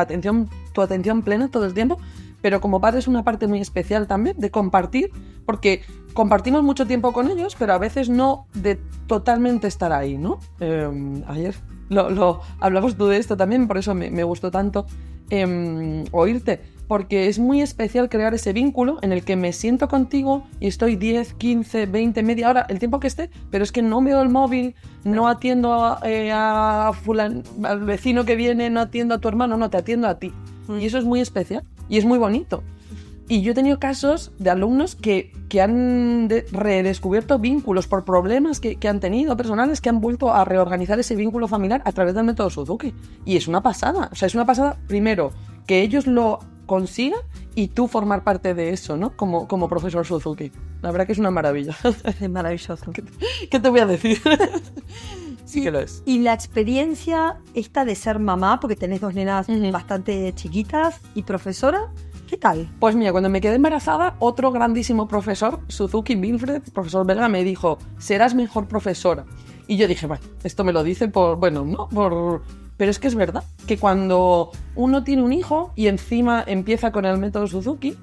tu atención plena todo el tiempo, pero como padre es una parte muy especial también de compartir, porque compartimos mucho tiempo con ellos, pero a veces no de totalmente estar ahí, ¿no? Ayer hablamos tú de esto también, por eso me gustó tanto oírte, porque es muy especial crear ese vínculo en el que me siento contigo y estoy 10, 15, 20, media hora, el tiempo que esté, pero es que no veo el móvil, no atiendo al vecino que viene, no atiendo a tu hermano, no, te atiendo a ti. Y eso es muy especial y es muy bonito. Y yo he tenido casos de alumnos que han redescubierto vínculos por problemas que han tenido personales, que han vuelto a reorganizar ese vínculo familiar a través del método Suzuki. Y es una pasada. O sea, es una pasada, primero, que ellos lo consiga y tú formar parte de eso, ¿no? Como profesor Suzuki. La verdad que es una maravilla. Es maravilloso. ¿Qué te voy a decir? Sí que lo es. Y la experiencia esta de ser mamá, porque tenés 2 nenas bastante chiquitas, y profesora, ¿qué tal? Pues mira, cuando me quedé embarazada, otro grandísimo profesor, Suzuki Wilfred, profesor belga, me dijo, serás mejor profesora. Y yo dije, bueno, esto me lo dice pero es que es verdad, que cuando uno tiene un hijo y encima empieza con el método Suzuki,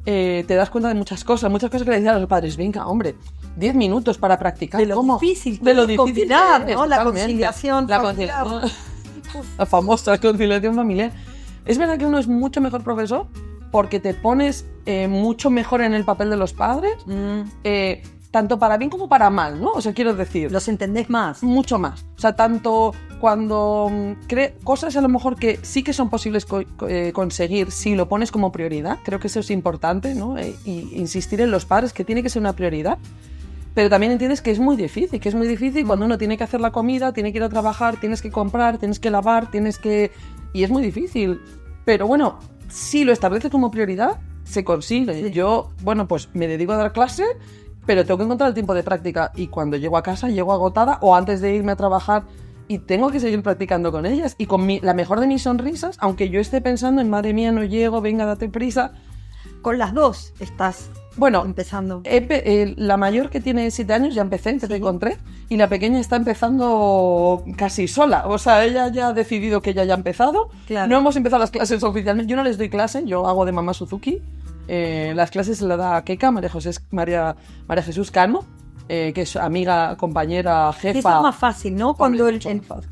te das cuenta de muchas cosas que le decían a los padres, venga, hombre, 10 minutos para practicar. De lo difícil. De lo difícil. ¿No? La Totalmente. conciliación. La conciliación. La famosa conciliación familiar. Es verdad que uno es mucho mejor profesor porque te pones mucho mejor en el papel de los padres, tanto para bien como para mal, ¿no? O sea, quiero decir... Los entendés más. Mucho más. O sea, tanto cuando cosas a lo mejor que sí que son posibles conseguir si lo pones como prioridad, creo que eso es importante, ¿no? Y insistir en los padres que tiene que ser una prioridad. Pero también entiendes que es muy difícil, cuando uno tiene que hacer la comida, tiene que ir a trabajar, tienes que comprar, tienes que lavar, y es muy difícil. Pero bueno, si lo estableces como prioridad, se consigue. Sí. Yo, bueno, pues me dedico a dar clase, pero tengo que encontrar el tiempo de práctica. Y cuando llego a casa, llego agotada, o antes de irme a trabajar, y tengo que seguir practicando con ellas. Y con la mejor de mis sonrisas, aunque yo esté pensando en, madre mía, no llego, venga, date prisa. Con las 2 estás... Bueno, empezando. La mayor, que tiene 7 años, ya empecé con 3, y la pequeña está empezando casi sola. O sea, ella ya ha decidido que ella ya ha empezado. Claro. No hemos empezado las clases oficialmente. Yo no les doy clase, yo hago de mamá Suzuki. Las clases se las da Keka, María Jesús Cano, que es amiga, compañera, jefa. Eso es más fácil, ¿no? Cuando el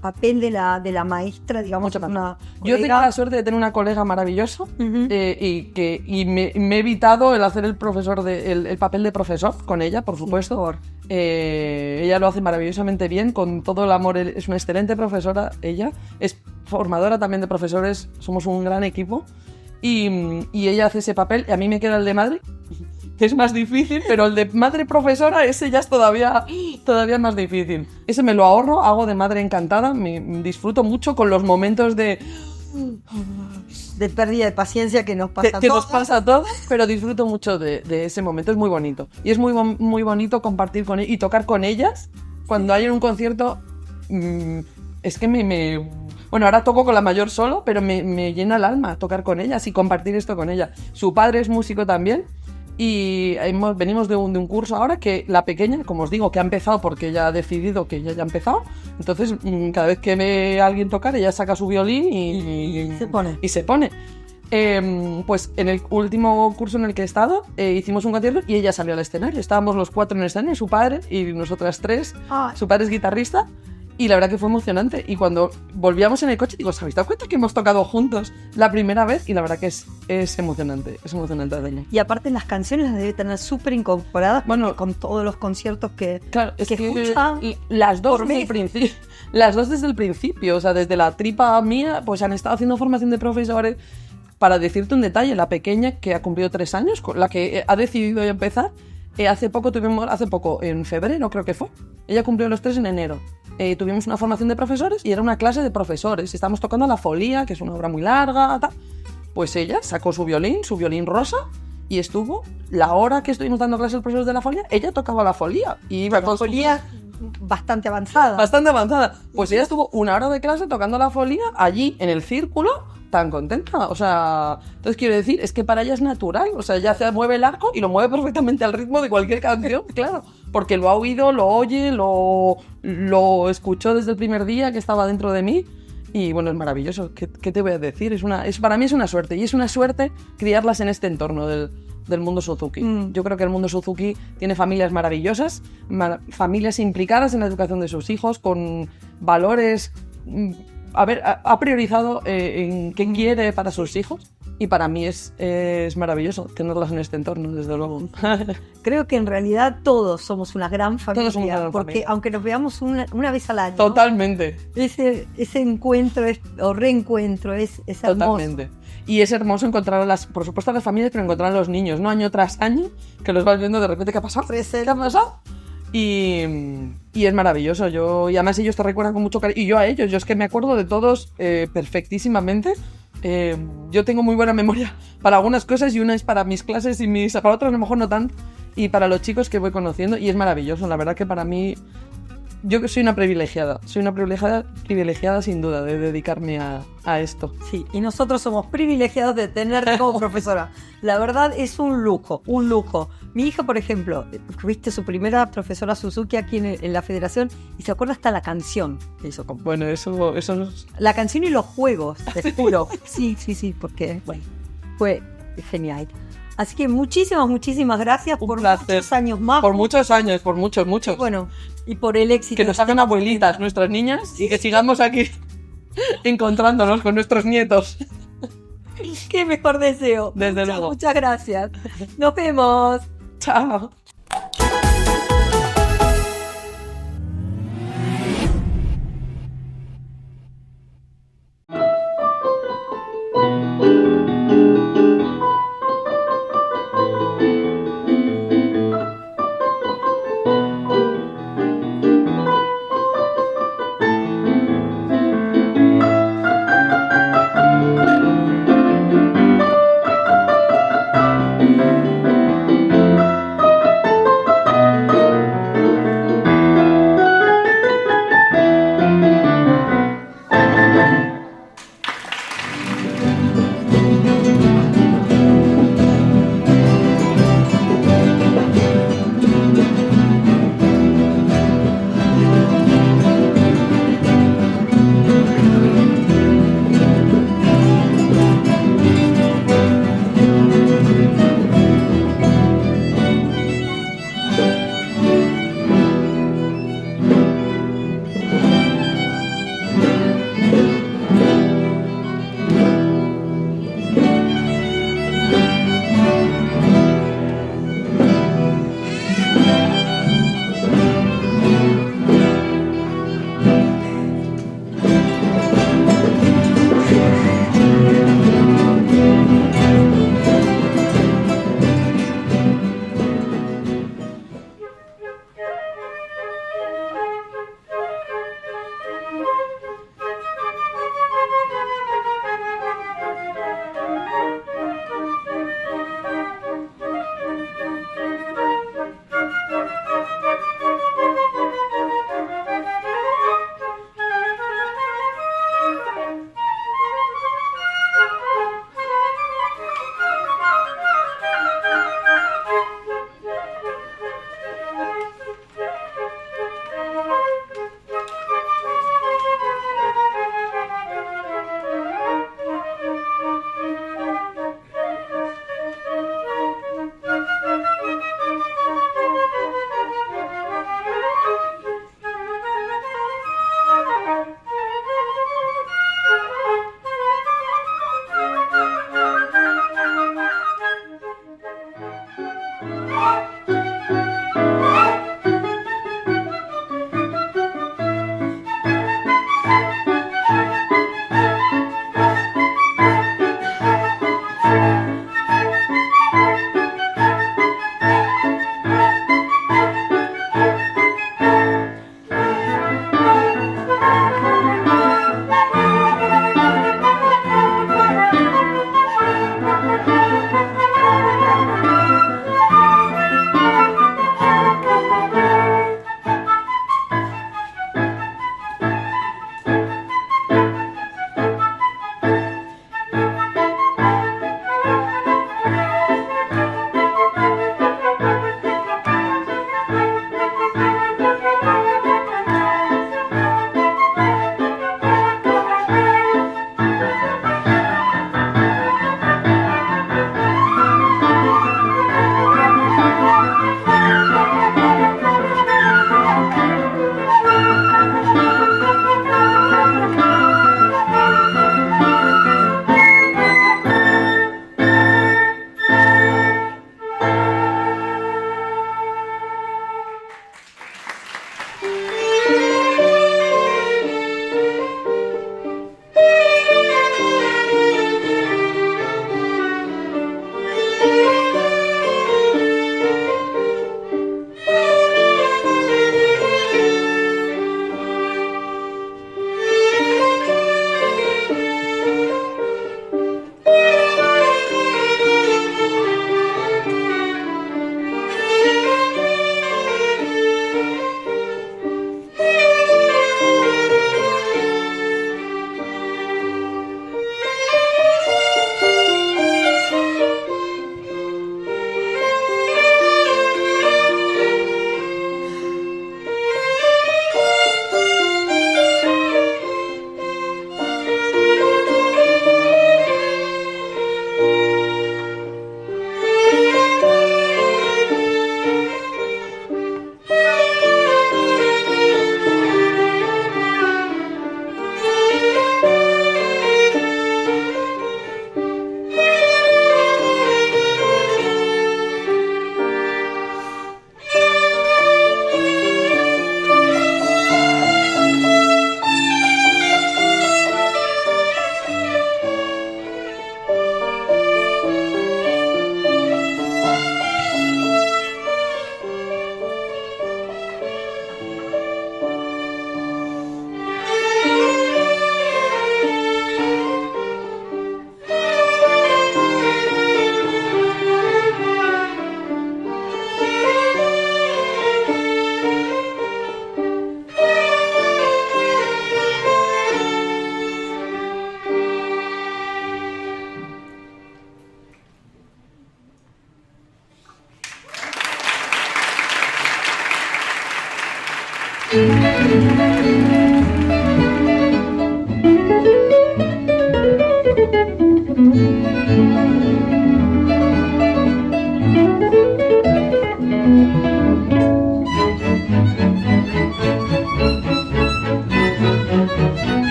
papel de la maestra, digamos, una yo tengo la suerte de tener una colega maravillosa, y me he evitado el hacer el papel de profesor con ella, por supuesto. Ella lo hace maravillosamente bien, con todo el amor. Es una excelente profesora, ella. Es formadora también de profesores, somos un gran equipo. Y ella hace ese papel, y a mí me queda el de madre, que es más difícil, pero el de madre profesora, ese ya es todavía más difícil. Ese me lo ahorro, hago de madre encantada, me disfruto mucho con los momentos de pérdida de paciencia que nos pasa a todos, pero disfruto mucho de ese momento, es muy bonito. Y es muy, muy bonito compartir con y tocar con ellas. Cuando hay un concierto, es que bueno, ahora toco con la mayor solo, pero me llena el alma tocar con ellas y compartir esto con ella. Su padre es músico también, y venimos de un curso ahora que la pequeña, como os digo, que ha empezado porque ella ha decidido que ella ya ha empezado. Entonces, cada vez que ve a alguien tocar, ella saca su violín y se pone. Pues en el último curso en el que he estado, hicimos un concierto y ella salió al escenario. Estábamos los 4 en el escenario, su padre y nosotras 3. Su padre es guitarrista. Y la verdad que fue emocionante. Y cuando volvíamos en el coche, digo, ¿os habéis dado cuenta que hemos tocado juntos la primera vez? Y la verdad que es emocionante. Es emocionante de ella. Y aparte las canciones las debe tener súper incorporadas, bueno, con todos los conciertos que escuchan. Las dos desde el principio. O sea, desde la tripa mía, pues han estado haciendo formación de profesores. Para decirte un detalle, la pequeña, que ha cumplido 3 años, la que ha decidido ya empezar, hace poco, en febrero creo que fue, ella cumplió los 3 en enero. Tuvimos una formación de profesores y era una clase de profesores. Estábamos tocando La Folía, que es una obra muy larga, tal. Pues ella sacó su violín rosa, y estuvo la hora que estuvimos dando clases de profesores de La Folía, ella tocaba La Folía. Y La Folía bastante avanzada. Bastante avanzada. Pues ella estuvo 1 hora de clase tocando La Folía allí en el círculo, tan contenta. O sea, entonces quiero decir, es que para ella es natural. O sea, ella se mueve el arco y lo mueve perfectamente al ritmo de cualquier canción, claro. Porque lo ha oído, lo oye, lo escuchó desde el primer día que estaba dentro de mí. Y bueno, es maravilloso. ¿Qué te voy a decir? Para mí es una suerte. Y es una suerte criarlas en este entorno del mundo Suzuki. Yo creo que el mundo Suzuki tiene familias maravillosas, familias implicadas en la educación de sus hijos, con valores. Ha priorizado en qué quiere para sus hijos, y para mí es maravilloso tenerlas en este entorno, desde luego. Creo que en realidad todos somos una gran familia, todos somos una gran porque familia. Aunque nos veamos una vez al año, totalmente, ese encuentro o reencuentro es hermoso. Totalmente. Y es hermoso encontrar por supuesto a las familias, pero encontrar a los niños, ¿no? Año tras año, que los vas viendo de repente, ¿qué ha pasado? ¿Qué ha pasado? Y es maravilloso. Y además ellos te recuerdan con mucho cariño. Y yo a ellos, yo es que me acuerdo de todos perfectísimamente. Yo tengo muy buena memoria para algunas cosas y una es para mis clases y para otras a lo mejor no tanto, y para los chicos que voy conociendo, y es maravilloso. La verdad que para mí, yo soy una privilegiada sin duda de dedicarme a esto. Sí, y nosotros somos privilegiados de tenerte como profesora. La verdad es un lujo, un lujo. Mi hija, por ejemplo, viste su primera profesora Suzuki aquí en la federación y se acuerda hasta la canción que hizo. Bueno, eso es... La canción y los juegos, te juro. Sí, porque, bueno, fue genial. Así que muchísimas gracias por muchos años más. Por muchos años, por muchos. Bueno, y por el éxito. Que nos hagan abuelitas nuestras niñas y que sigamos aquí encontrándonos con nuestros nietos. Qué mejor deseo. Desde luego. Muchas gracias. Nos vemos. Chao.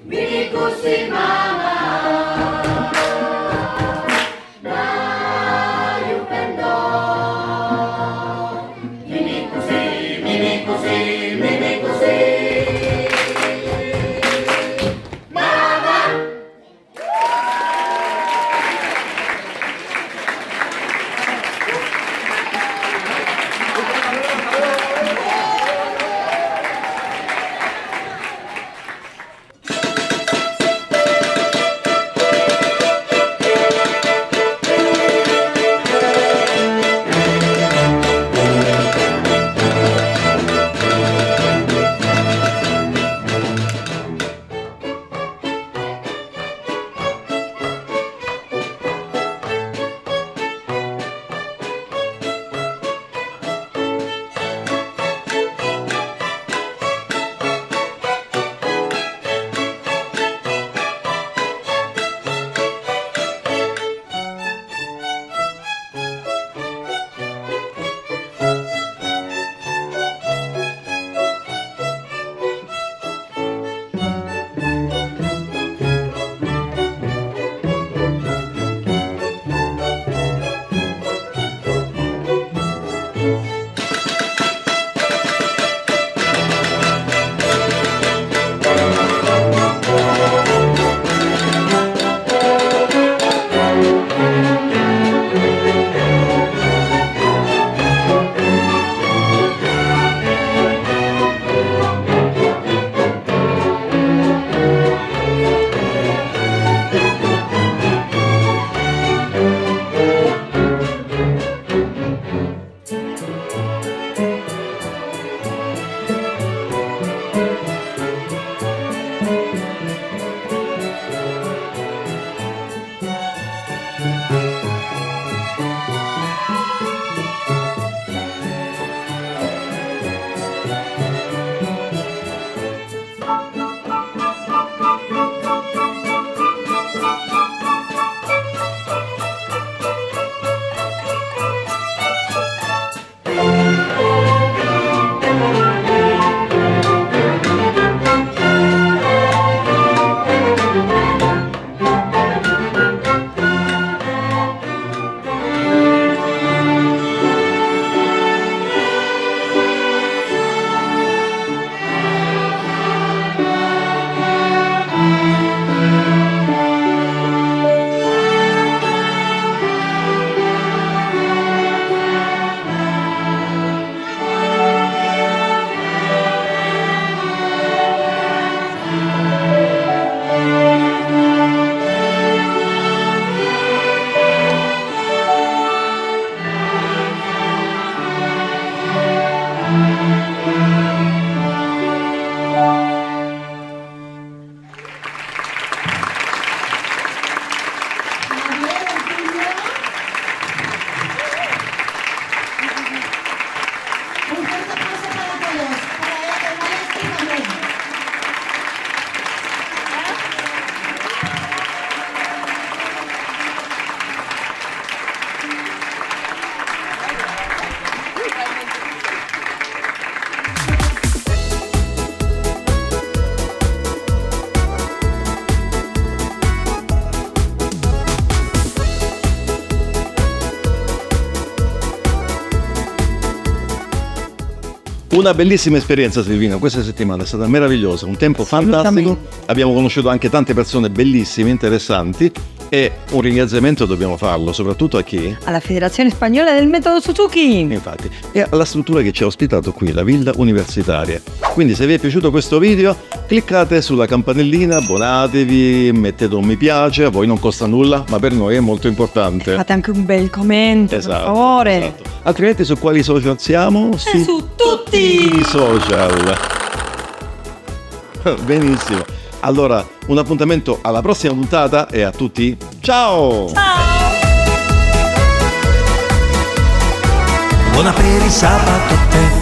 Bini kusi Una bellissima esperienza, Silvina, questa settimana è stata meravigliosa, un tempo fantastico, abbiamo conosciuto anche tante persone bellissime, interessanti, e un ringraziamento dobbiamo farlo, soprattutto a chi? Alla Federazione Spagnola del Metodo Suzuki. Infatti, e alla struttura che ci ha ospitato qui, la Villa Universitaria. Quindi se vi è piaciuto questo video, cliccate sulla campanellina, abbonatevi, mettete un mi piace, a voi non costa nulla, ma per noi è molto importante. Fate anche un bel commento, Esatto, per favore. esatto. Altrimenti su quali social siamo? Su tutti i social. Benissimo. Allora, un appuntamento alla prossima puntata e a tutti, ciao! Buona per il sabato a te.